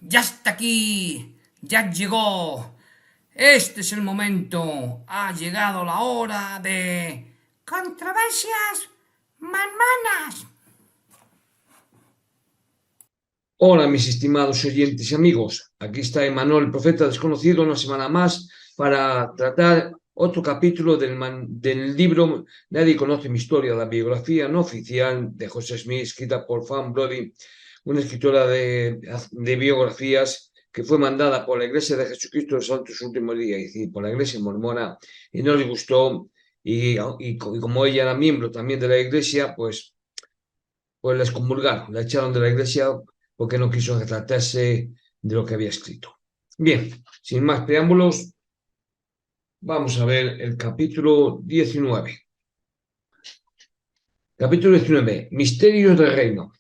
Ya está aquí, ya llegó. Este es el momento. Ha llegado la hora de controversias manmanas. Hola, mis estimados oyentes y amigos. Aquí está Emanuel, el profeta desconocido, una semana más para tratar otro capítulo del libro Nadie conoce mi historia, la biografía no oficial de José Smith, escrita por Fan Brody, una escritora de biografías que fue mandada por la Iglesia de Jesucristo de los Santos Últimos Días, es decir, por la Iglesia mormona, y no le gustó. Y como ella era miembro también de la Iglesia, pues la excomulgaron, la echaron de la iglesia porque no quiso retratarse de lo que había escrito. Bien, sin más preámbulos, vamos a ver el capítulo 19. Capítulo 19. Misterios del reino.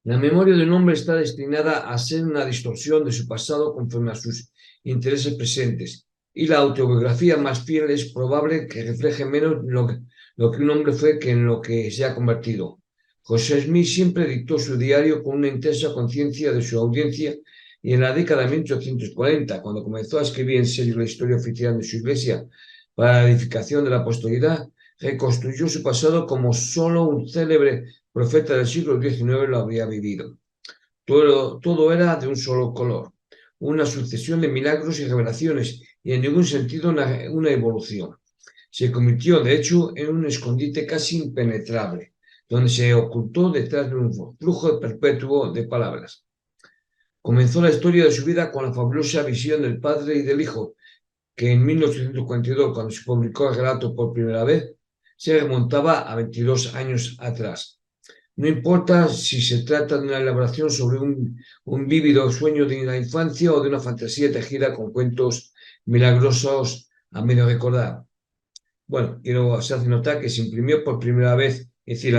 La memoria de un hombre está destinada a ser una distorsión de su pasado conforme a sus intereses presentes, y la autobiografía más fiel es probable que refleje menos lo que un hombre fue que en lo que se ha convertido. José Smith siempre dictó su diario con una intensa conciencia de su audiencia, y en la década de 1840, cuando comenzó a escribir en serio la historia oficial de su iglesia para la edificación de la posteridad, reconstruyó su pasado como solo un célebre profeta del siglo XIX lo habría vivido. Todo era de un solo color, una sucesión de milagros y revelaciones, y en ningún sentido una evolución. Se convirtió, de hecho, en un escondite casi impenetrable, donde se ocultó detrás de un flujo perpetuo de palabras. Comenzó la historia de su vida con la fabulosa visión del Padre y del Hijo, que en 1842, cuando se publicó el relato por primera vez, se remontaba a 22 años atrás. No importa si se trata de una elaboración sobre un vívido sueño de la infancia o de una fantasía tejida con cuentos milagrosos a medio recordar. Bueno, quiero hacer notar que se imprimió por primera vez, es decir,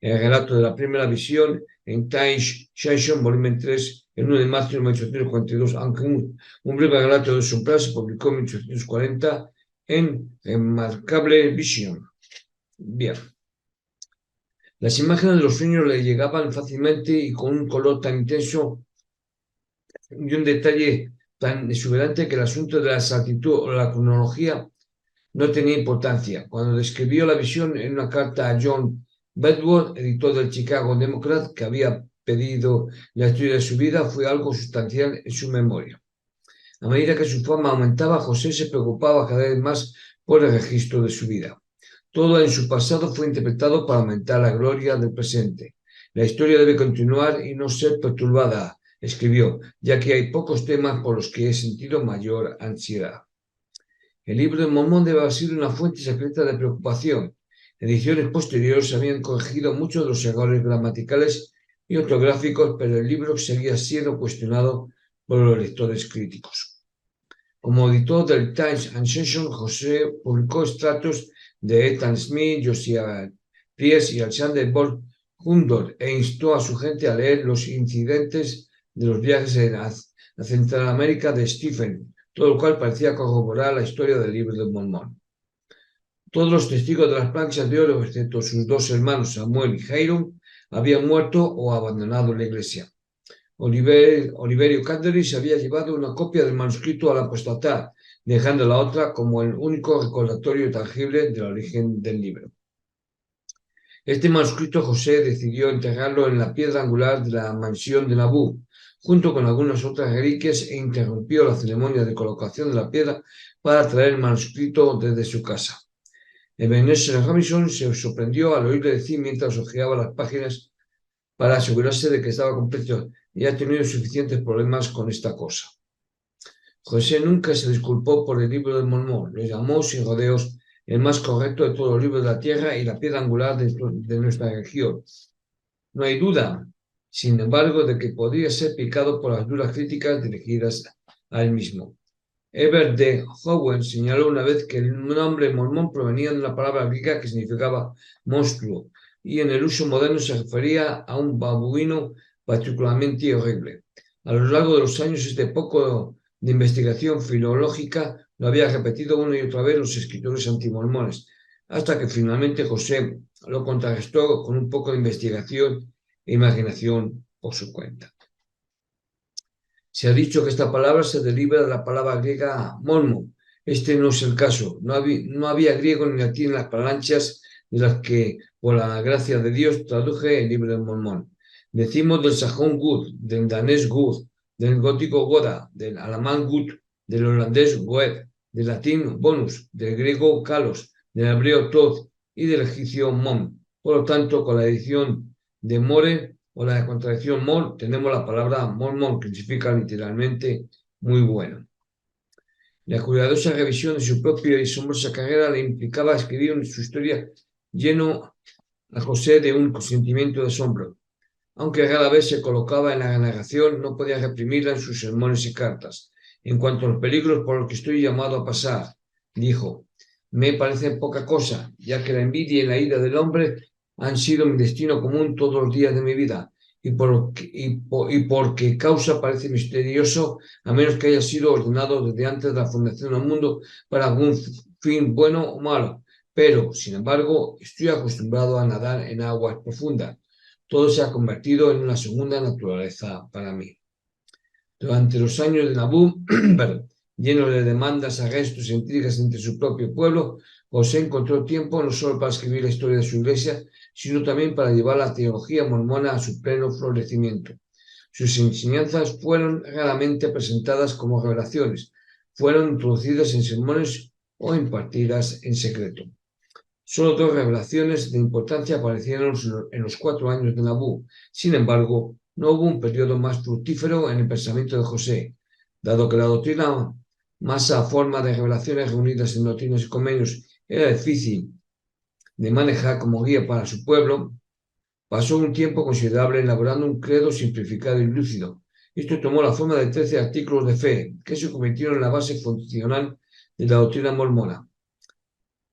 el relato de la primera visión en Times Session, volumen 3, el 1 de marzo de 1842, aunque un breve relato de su plan se publicó en 1840 en Remarkable Vision. Bien. Las imágenes de los sueños le llegaban fácilmente y con un color tan intenso y un detalle tan exuberante que el asunto de la exactitud o la cronología no tenía importancia. Cuando describió la visión en una carta a John Bedworth, editor del Chicago Democrat, que había pedido la historia de su vida, fue algo sustancial en su memoria. A medida que su fama aumentaba, José se preocupaba cada vez más por el registro de su vida. Todo en su pasado fue interpretado para aumentar la gloria del presente. La historia debe continuar y no ser perturbada, escribió, ya que hay pocos temas por los que he sentido mayor ansiedad. El libro de Mormón debe haber sido una fuente secreta de preocupación. Ediciones posteriores habían corregido muchos de los errores gramaticales y ortográficos, pero el libro seguía siendo cuestionado por los lectores críticos. Como editor del Times and Session, José publicó extractos de Ethan Smith, Josiah Priest y Alexander Bolt Hundor e instó a su gente a leer los incidentes de los viajes a Centroamérica de Stephen, todo lo cual parecía corroborar la historia del libro de Mormón. Todos los testigos de las planchas de oro, excepto sus dos hermanos Samuel y Hiram, habían muerto o abandonado la iglesia. Oliverio Candary se había llevado una copia del manuscrito al apostatar, dejando la otra como el único recordatorio tangible del origen del libro. Este manuscrito José decidió enterrarlo en la piedra angular de la mansión de Nabú, junto con algunas otras reliquias, e interrumpió la ceremonia de colocación de la piedra para traer el manuscrito desde su casa. Ebenezer Robinson se sorprendió al oírle decir mientras hojeaba las páginas para asegurarse de que estaba completo y ha tenido suficientes problemas con esta cosa. José nunca se disculpó por el libro de Mormón, lo llamó sin rodeos el más correcto de todos los libros de la tierra y la piedra angular de nuestra región. No hay duda, sin embargo, de que podría ser picado por las duras críticas dirigidas a él mismo. Herbert D. Howard señaló una vez que el nombre mormón provenía de una palabra griega que significaba monstruo, y en el uso moderno se refería a un babuino particularmente horrible. A lo largo de los años, este poco de investigación filológica lo había repetido una y otra vez los escritores antimormones, hasta que finalmente José lo contrarrestó con un poco de investigación e imaginación por su cuenta. Se ha dicho que esta palabra se deriva de la palabra griega mormon. Este no es el caso. No había griego ni latín en las parlanchas de las que, por la gracia de Dios, traduje el libro de Mormón. Decimos del sajón Gud, del danés Gud, del gótico Goda, del alemán Gut, del holandés Goed, del latín bonus, del griego kalos, del hebreo tod y del egipcio mom. Por lo tanto, con la edición de More o la contracción mor, tenemos la palabra mormon, que significa literalmente muy bueno. La cuidadosa revisión de su propia y asombrosa carrera le implicaba escribir en su historia lleno a José de un sentimiento de asombro. Aunque rara vez se colocaba en la narración, no podía reprimirla en sus sermones y cartas. En cuanto a los peligros por los que estoy llamado a pasar, dijo, me parecen poca cosa, ya que la envidia y la ira del hombre han sido mi destino común todos los días de mi vida, y porque causa parece misterioso, a menos que haya sido ordenado desde antes de la fundación del mundo para algún fin bueno o malo. Pero, sin embargo, estoy acostumbrado a nadar en aguas profundas. Todo se ha convertido en una segunda naturaleza para mí. Durante los años de Nabú, llenos de demandas, arrestos e intrigas entre su propio pueblo, José encontró tiempo no solo para escribir la historia de su iglesia, sino también para llevar la teología mormona a su pleno florecimiento. Sus enseñanzas fueron raramente presentadas como revelaciones, fueron introducidas en sermones o impartidas en secreto. Solo 2 revelaciones de importancia aparecieron en los 4 años de Nabú. Sin embargo, no hubo un periodo más fructífero en el pensamiento de José, dado que la doctrina, masa forma de revelaciones reunidas en doctrinas y convenios, era difícil de manejar como guía para su pueblo. Pasó un tiempo considerable elaborando un credo simplificado y lúcido. Esto tomó la forma de 13 artículos de fe, que se convirtieron en la base funcional de la doctrina mormona.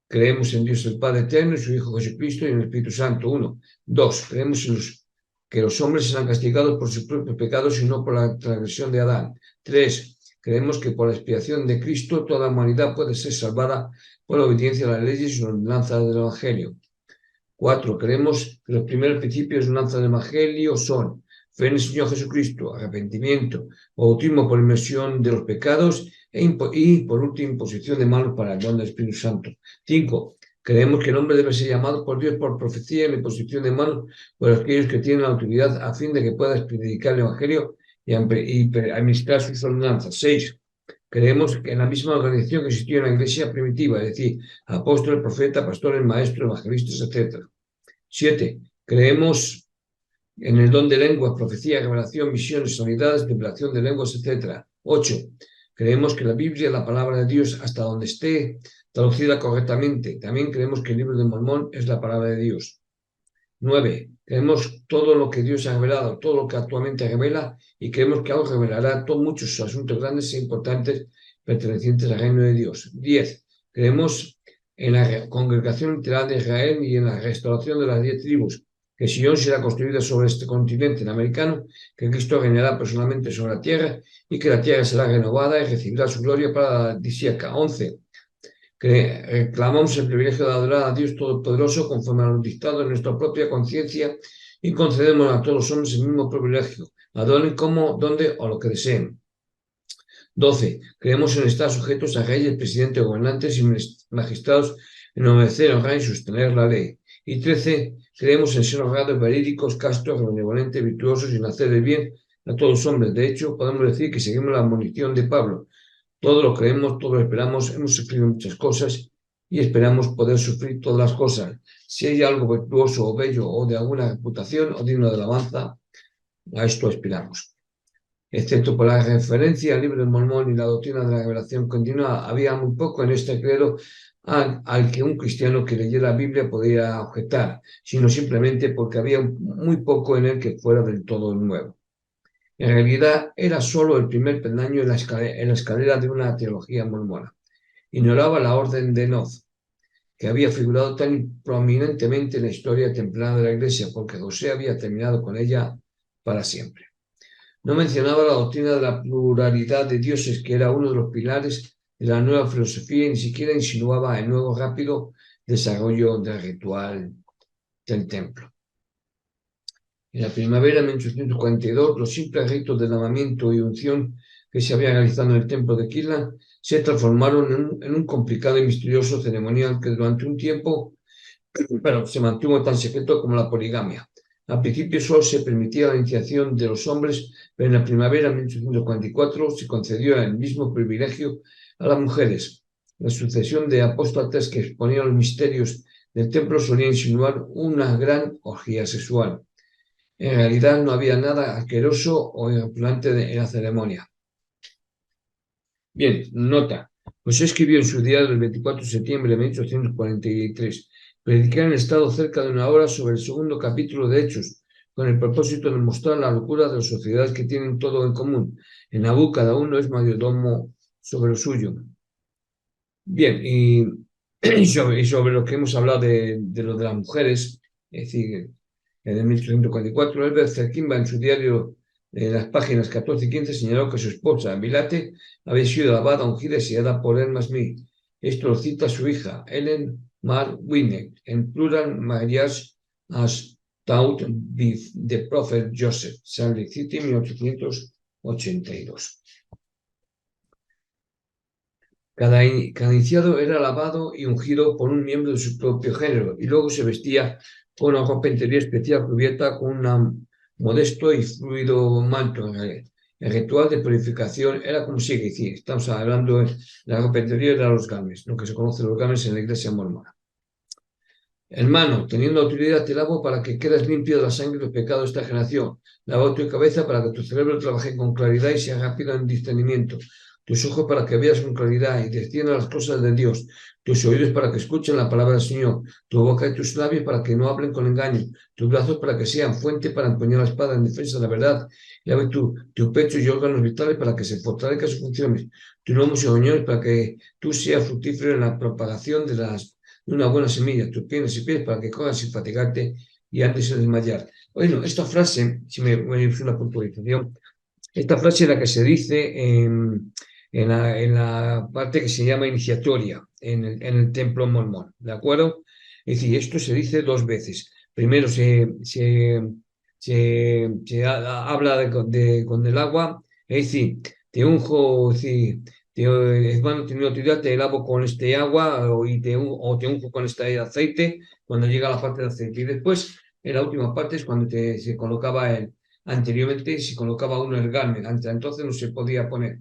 Creemos en Dios el Padre Eterno, en su Hijo Jesucristo y en el Espíritu Santo. 1. 2. Creemos que los hombres serán castigados por sus propios pecados y no por la transgresión de Adán. 3. Creemos que por la expiación de Cristo toda la humanidad puede ser salvada por la obediencia a las leyes y la ordenanza del Evangelio. 4. Creemos que los primeros principios de la ordenanza del Evangelio son fe en el Señor Jesucristo, arrepentimiento, bautismo por inmersión de los pecados y, por último, imposición de manos para el don del Espíritu Santo. 5. Creemos que el hombre debe ser llamado por Dios por profecía y la imposición de manos por aquellos que tienen la autoridad a fin de que pueda predicar el Evangelio y administrar sus ordenanzas. 6. Creemos que en la misma organización que existió en la iglesia primitiva, es decir, apóstoles, profetas, pastores, maestros, evangelistas, etc. 7. Creemos en el don de lenguas, profecía, revelación, visiones, sanidades, revelación de lenguas, etc. 8. Creemos que la Biblia es la palabra de Dios hasta donde esté traducida correctamente. También creemos que el libro de Mormón es la palabra de Dios. 9. Creemos todo lo que Dios ha revelado, todo lo que actualmente revela, y creemos que aún revelará muchos asuntos grandes e importantes pertenecientes al reino de Dios. 10. Creemos en la congregación literal de Israel y en la restauración de las 10 tribus, que Sion será construida sobre este continente americano, que Cristo reinará personalmente sobre la tierra y que la tierra será renovada y recibirá su gloria paradisíaca. 11. Que reclamamos el privilegio de adorar a Dios Todopoderoso conforme a los dictados de nuestra propia conciencia y concedemos a todos los hombres el mismo privilegio. Adoren como, donde o lo que deseen. 12. Creemos en estar sujetos a reyes, presidentes, gobernantes y magistrados en obedecer, honrar y sostener la ley. Y 13. Creemos en ser honrados, verídicos, castos, benevolentes, virtuosos y en hacer el bien a todos los hombres. De hecho, podemos decir que seguimos la admonición de Pablo. Todo lo creemos, todo lo esperamos, hemos sufrido muchas cosas y esperamos poder sufrir todas las cosas. Si hay algo virtuoso o bello o de alguna reputación o digno de alabanza, a esto aspiramos. Excepto por la referencia al libro de Mormón y la doctrina de la revelación continua, había muy poco en este credo al que un cristiano que leyera la Biblia podía objetar, sino simplemente porque había muy poco en él que fuera del todo nuevo. En realidad era solo el primer peldaño en la escalera de una teología mormona. Ignoraba la orden de Noz, que había figurado tan prominentemente en la historia temprana de la Iglesia, porque José había terminado con ella para siempre. No mencionaba la doctrina de la pluralidad de dioses, que era uno de los pilares de la nueva filosofía, y ni siquiera insinuaba el nuevo rápido desarrollo del ritual del templo. En la primavera de 1842, los simples ritos de lavamiento y unción que se habían realizado en el templo de Kirtland se transformaron en un complicado y misterioso ceremonial que durante un tiempo se mantuvo tan secreto como la poligamia. Al principio solo se permitía la iniciación de los hombres, pero en la primavera de 1844 se concedió el mismo privilegio a las mujeres. La sucesión de apóstatas que exponían los misterios del templo solía insinuar una gran orgía sexual. En realidad no había nada asqueroso o repugnante en la ceremonia. Bien, nota. José escribió en su diario el 24 de septiembre de 1843. Prediqué en el estado cerca de una hora sobre el segundo capítulo de Hechos, con el propósito de mostrar la locura de las sociedades que tienen todo en común. En Nabú cada uno es mayordomo sobre lo suyo. Bien, y sobre lo que hemos hablado de lo de las mujeres, es decir, en el 1844, Herbert Zerkimba en su diario en las páginas 14 y 15 señaló que su esposa, Milate, había sido lavada, ungida y sellada por Emma Smith. Esto lo cita su hija, Ellen Mar Winnet, en plural marriage as taught by the prophet Joseph, Salt Lake City, 1882. Cada iniciado era lavado y ungido por un miembro de su propio género y luego se vestía con una ropa interior especial cubierta con un modesto y fluido manto. El ritual de purificación era como sigue, estamos hablando de la ropa interior de los games, lo que se conoce los games en la iglesia mormona. Hermano, teniendo autoridad te lavo para que quedes limpio de la sangre y los pecados de esta generación. Lava tu cabeza para que tu cerebro trabaje con claridad y sea rápido en discernimiento. Tus ojos para que veas con claridad y desciendan las cosas de Dios. Tus oídos para que escuchen la palabra del Señor. Tu boca y tus labios para que no hablen con engaño. Tus brazos para que sean fuente para empuñar la espada en defensa de la verdad. Y abre tu pecho y órganos vitales para que se fortalezcan sus funciones. Tus lomos y riñones para que tú seas fructífero en la propagación de una buena semilla, tus piernas y pies para que corras sin fatigarte y antes de desmayar. Bueno, esta frase, si me voy a hacer una puntualización, esta frase es la que se dice en la parte que se llama iniciatoria en el templo mormón, ¿de acuerdo? Es decir, esto se dice dos veces. Primero se habla con el agua, es decir, te unjo, es decir, hermano, teniendo autoridad, te lavo con este agua o te unjo con este aceite cuando llega la parte de aceite. Y después, en la última parte es cuando se colocaba anteriormente se colocaba uno el garmen, antes entonces no se podía poner.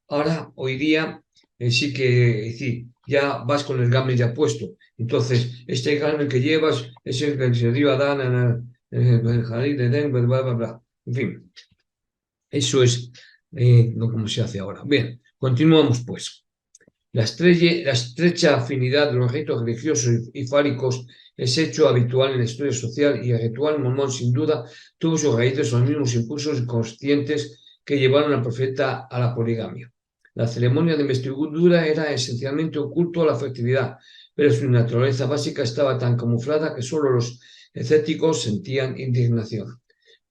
Ahora, hoy día, sí que, es decir, ya vas con el garmen ya puesto. Entonces, este garmen que llevas es el que se dio a Adán en el jardín de Edén, bla, bla, bla. En fin, eso es lo como se hace ahora. Bien, continuamos pues. La estrecha afinidad de los ritos religiosos y fálicos es hecho habitual en la historia social y el ritual mormón sin duda tuvo sus raíces en los mismos impulsos conscientes que llevaron al profeta a la poligamia. La ceremonia de investidura era esencialmente un culto a la fertilidad, pero su naturaleza básica estaba tan camuflada que solo los escépticos sentían indignación.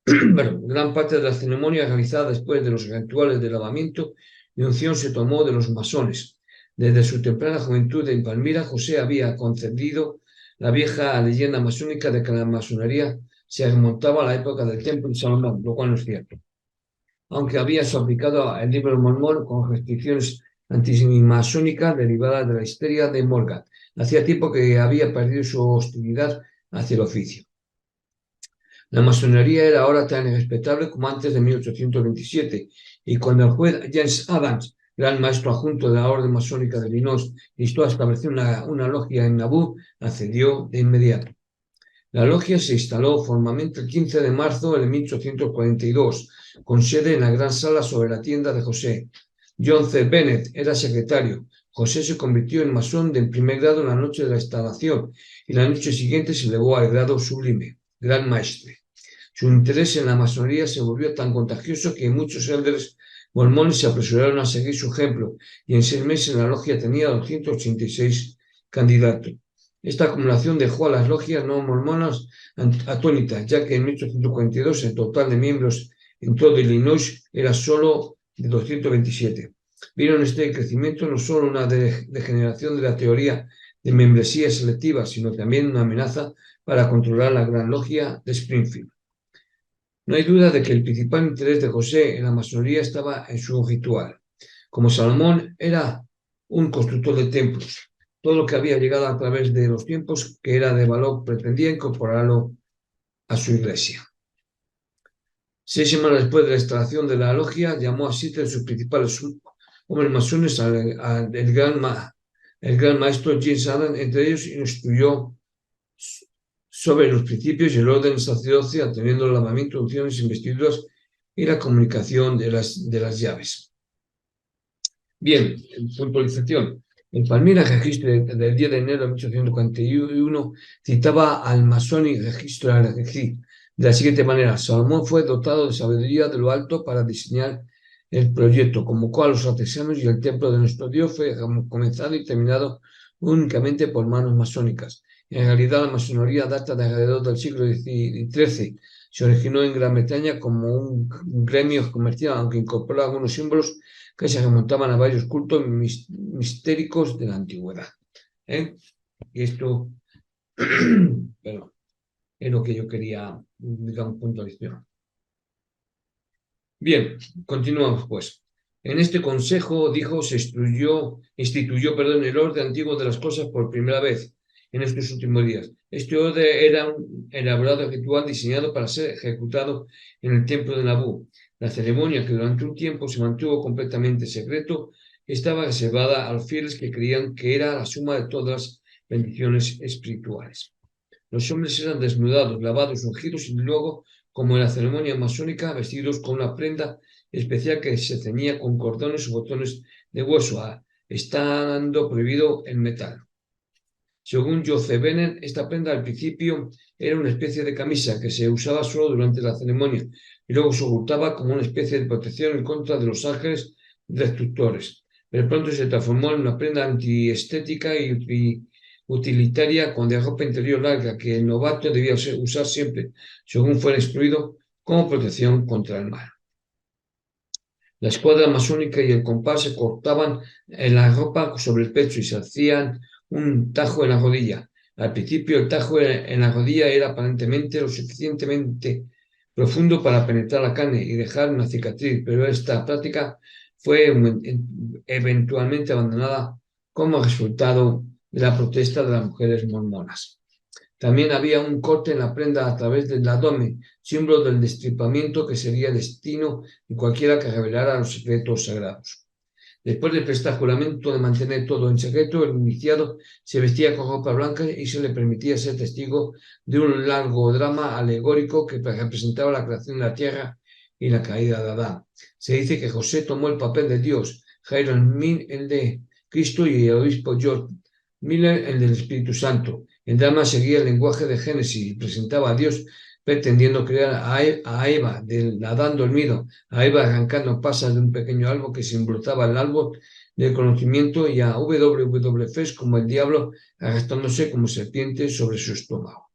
Bueno, gran parte de la ceremonia realizada después de los rituales de lavamiento y unción se tomó de los masones. Desde su temprana juventud en Palmira, José había concedido la vieja leyenda masónica de que la masonería se remontaba a la época del Templo de Salomón, lo cual no es cierto. Aunque había aplicado el libro mormón con restricciones antimasónicas derivadas de la histeria de Morgan. Hacía tiempo que había perdido su hostilidad hacia el oficio. La masonería era ahora tan irrespetable como antes de 1827, y cuando el juez James Adams, gran maestro adjunto de la orden masónica de Illinois, instó a establecer una logia en Nabú, accedió de inmediato. La logia se instaló formalmente el 15 de marzo de 1842, con sede en la gran sala sobre la tienda de José. John C. Bennett era secretario. José se convirtió en masón de primer grado en la noche de la instalación y la noche siguiente se elevó al grado sublime, gran maestre. Su interés en la masonería se volvió tan contagioso que muchos elders mormones se apresuraron a seguir su ejemplo y en 6 meses la logia tenía 286 candidatos. Esta acumulación dejó a las logias no mormonas atónitas, ya que en 1842 el total de miembros en todo Illinois era solo de 227. Vieron este crecimiento no solo una degeneración de la teoría de membresía selectiva, sino también una amenaza para controlar la gran logia de Springfield. No hay duda de que el principal interés de José en la masonería estaba en su ritual. Como Salomón era un constructor de templos, todo lo que había llegado a través de los tiempos que era de valor pretendía incorporarlo a su iglesia. 6 semanas después de la instalación de la logia, llamó a 7 de sus principales hombres masones el gran maestro James Adam, entre ellos instruyó sobre los principios y el orden del sacerdocio, atendiendo el lavamiento, unciones, investiduras y la comunicación de las llaves. Bien, puntualización. El Palmira Registro del 10 de enero de 1841 citaba al masónico registro de la siguiente manera: Salomón fue dotado de sabiduría de lo alto para diseñar el proyecto, convocó a los artesanos y el templo de nuestro Dios fue comenzado y terminado únicamente por manos masónicas. En realidad, la masonería data de alrededor del siglo XIII. Se originó en Gran Bretaña como un gremio comercial, aunque incorporó algunos símbolos que se remontaban a varios cultos mistéricos de la antigüedad. Y esto perdón, es lo que yo quería, digamos, puntualizar. Bien, continuamos pues. En este consejo, dijo, se instituyó el orden antiguo de las cosas por primera vez en estos últimos días. Este orden era un elaborado ritual diseñado para ser ejecutado en el templo de Nabú. La ceremonia, que durante un tiempo se mantuvo completamente secreto, estaba reservada a los fieles que creían que era la suma de todas las bendiciones espirituales. Los hombres eran desnudados, lavados, ungidos y luego, como en la ceremonia masónica, vestidos con una prenda especial que se ceñía con cordones o botones de hueso, estando prohibido el metal. Según Joseph Benen, esta prenda al principio era una especie de camisa que se usaba solo durante la ceremonia y luego se ocultaba como una especie de protección en contra de los ángeles destructores. Pero pronto se transformó en una prenda antiestética y utilitaria con de ropa interior larga que el novato debía usar siempre, según fuera instruido, como protección contra el mal. La escuadra masónica y el compás se cortaban en la ropa sobre el pecho y se hacían un tajo en la rodilla. Al principio el tajo en la rodilla era aparentemente lo suficientemente profundo para penetrar la carne y dejar una cicatriz, pero esta práctica fue eventualmente abandonada como resultado de la protesta de las mujeres mormonas. También había un corte en la prenda a través del abdomen, símbolo del destripamiento que sería el destino de cualquiera que revelara los secretos sagrados. Después de prestar juramento de mantener todo en secreto, el iniciado se vestía con ropa blanca y se le permitía ser testigo de un largo drama alegórico que representaba la creación de la tierra y la caída de Adán. Se dice que José tomó el papel de Dios, Hiram Min el de Cristo y el obispo George Miller el del Espíritu Santo. El drama seguía el lenguaje de Génesis y presentaba a Dios pretendiendo crear a Eva del Adán dormido, a Eva arrancando pasas de un pequeño árbol que simbolizaba el árbol del conocimiento y a WWF como el diablo arrastrándose como serpiente sobre su estómago.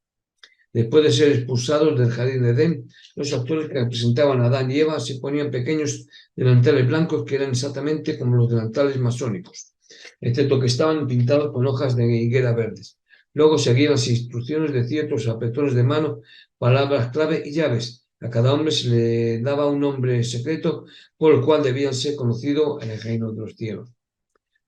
Después de ser expulsados del jardín de Edén, los actores que representaban a Adán y Eva se ponían pequeños delantales blancos que eran exactamente como los delantales masónicos, excepto que estaban pintados con hojas de higuera verdes. Luego seguían las instrucciones de ciertos apretones de mano, palabras clave y llaves. A cada hombre se le daba un nombre secreto por el cual debían ser conocidos en el reino de los cielos.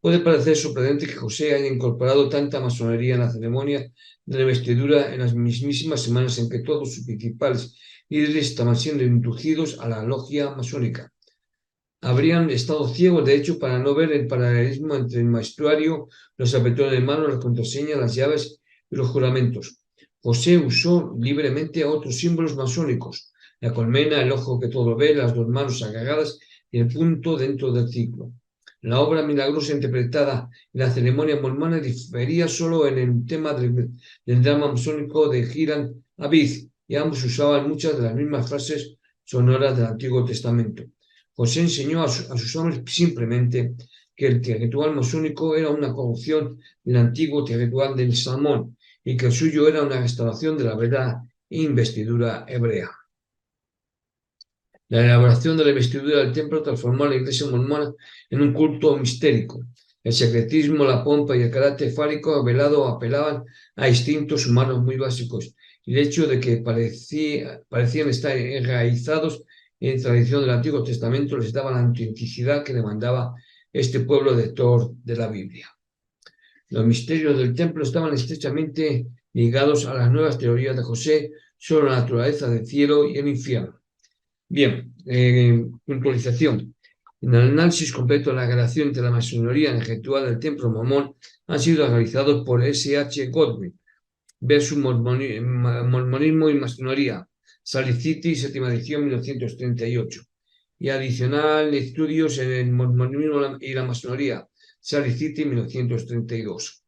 Puede parecer sorprendente que José haya incorporado tanta masonería en la ceremonia de la investidura en las mismísimas semanas en que todos sus principales líderes estaban siendo inducidos a la logia masónica. Habrían estado ciegos, de hecho, para no ver el paralelismo entre el maestruario, los apretones de mano, las contraseñas, las llaves y los juramentos. José usó libremente otros símbolos masónicos: la colmena, el ojo que todo ve, las dos manos agarradas y el punto dentro del ciclo. La obra milagrosa interpretada en la ceremonia mormona difería solo en el tema del drama masónico de Hiram Abid, y ambos usaban muchas de las mismas frases sonoras del Antiguo Testamento. José enseñó a sus hombres simplemente que el ritual masónico era una corrupción del antiguo ritual del Salmón y que el suyo era una restauración de la verdad e investidura hebrea. La elaboración de la investidura del templo transformó a la iglesia mormona en un culto mistérico. El secretismo, la pompa y el carácter fálico velado apelaban a instintos humanos muy básicos y el hecho de que parecían estar enraizados en la tradición del Antiguo Testamento les daba la autenticidad que demandaba este pueblo lector de la Biblia. Los misterios del templo estaban estrechamente ligados a las nuevas teorías de José sobre la naturaleza del cielo y el infierno. Bien, puntualización. En el análisis completo de la relación entre la masonería y el ritual del templo mormón han sido realizados por S.H. Godwin, versus mormonismo y masonería, Salt Lake City, séptima edición, 1938. Y adicional, estudios en el mormonismo y la masonería, Salt Lake City, 1932.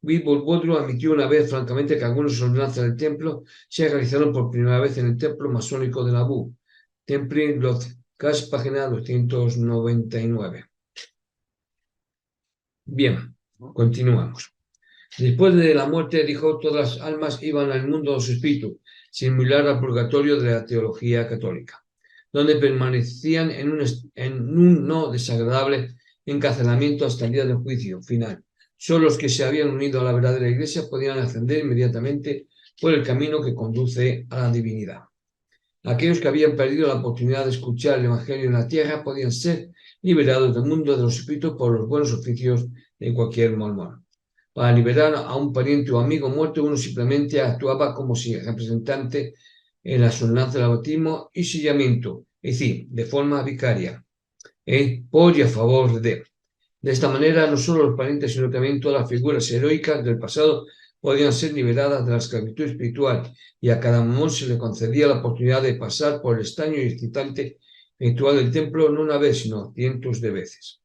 Wilbur Woodruff admitió una vez francamente que algunas ordenanzas del templo se realizaron por primera vez en el templo masónico de Nauvoo, Temple Broadcast, página 299. Bien, continuamos. Después de la muerte, dijo, todas las almas iban al mundo de los espíritus, similar al purgatorio de la teología católica, donde permanecían en un no desagradable encarcelamiento hasta el día del juicio final. Solo los que se habían unido a la verdadera iglesia podían ascender inmediatamente por el camino que conduce a la divinidad. Aquellos que habían perdido la oportunidad de escuchar el Evangelio en la tierra podían ser liberados del mundo de los espíritus por los buenos oficios de cualquier mormón. Para liberar a un pariente o amigo muerto, uno simplemente actuaba como si representante en la solemnidad del bautismo y sellamiento, es decir, de forma vicaria, por y a favor de. De esta manera, no solo los parientes, sino también todas las figuras heroicas del pasado podían ser liberadas de la esclavitud espiritual, y a cada mormón se le concedía la oportunidad de pasar por el extraño y excitante ritual del templo no una vez, sino cientos de veces.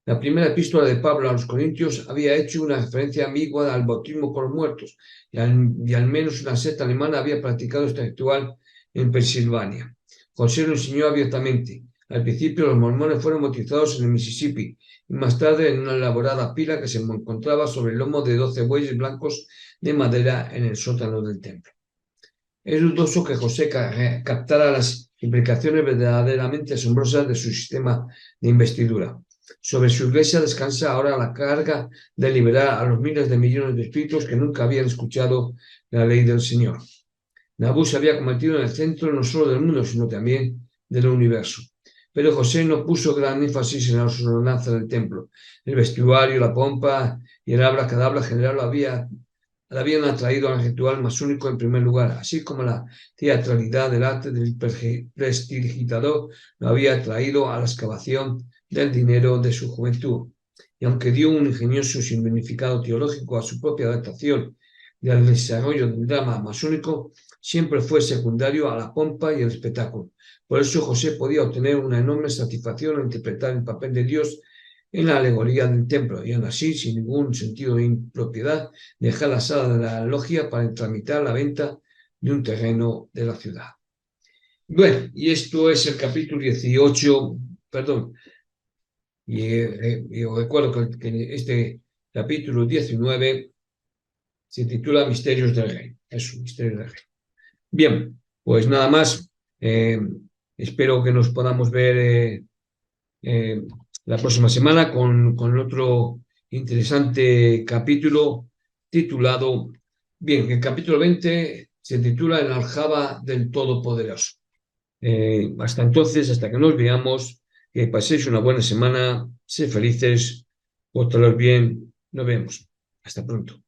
La primera epístola de Pablo a los Corintios había hecho una referencia ambigua al bautismo por muertos, y al menos una secta alemana había practicado este ritual en Pensilvania. José lo enseñó abiertamente. Al principio los mormones fueron bautizados en el Mississippi y más tarde en una elaborada pila que se encontraba sobre el lomo de 12 bueyes blancos de madera en el sótano del templo. Es dudoso que José captara las implicaciones verdaderamente asombrosas de su sistema de investidura. Sobre su iglesia descansa ahora la carga de liberar a los miles de millones de espíritus que nunca habían escuchado la ley del Señor. Nauvoo se había convertido en el centro no solo del mundo, sino también del universo. Pero José no puso gran énfasis en la ordenanza del templo. El vestuario, la pompa y el abracadabra general lo habían atraído al ritual masónico en primer lugar, así como la teatralidad del arte del prestidigitador lo había atraído a la excavación del dinero de su juventud. Y aunque dio un ingenioso significado teológico a su propia adaptación y al desarrollo del drama masónico, siempre fue secundario a la pompa y el espectáculo. Por eso José podía obtener una enorme satisfacción al interpretar el papel de Dios en la alegoría del templo, y aún así, sin ningún sentido de impropiedad, dejar la sala de la logia para tramitar la venta de un terreno de la ciudad. Bueno, y esto es el capítulo 18, perdón, y os recuerdo que este capítulo 19 se titula Misterios del Rey. Es un misterio del Rey. Bien, pues nada más. Espero que nos podamos ver la próxima semana con otro interesante capítulo titulado, bien, el capítulo 20 se titula El aljaba del Todopoderoso. Hasta entonces, hasta que nos veamos, que paséis una buena semana, sed felices, portaos bien, nos vemos. Hasta pronto.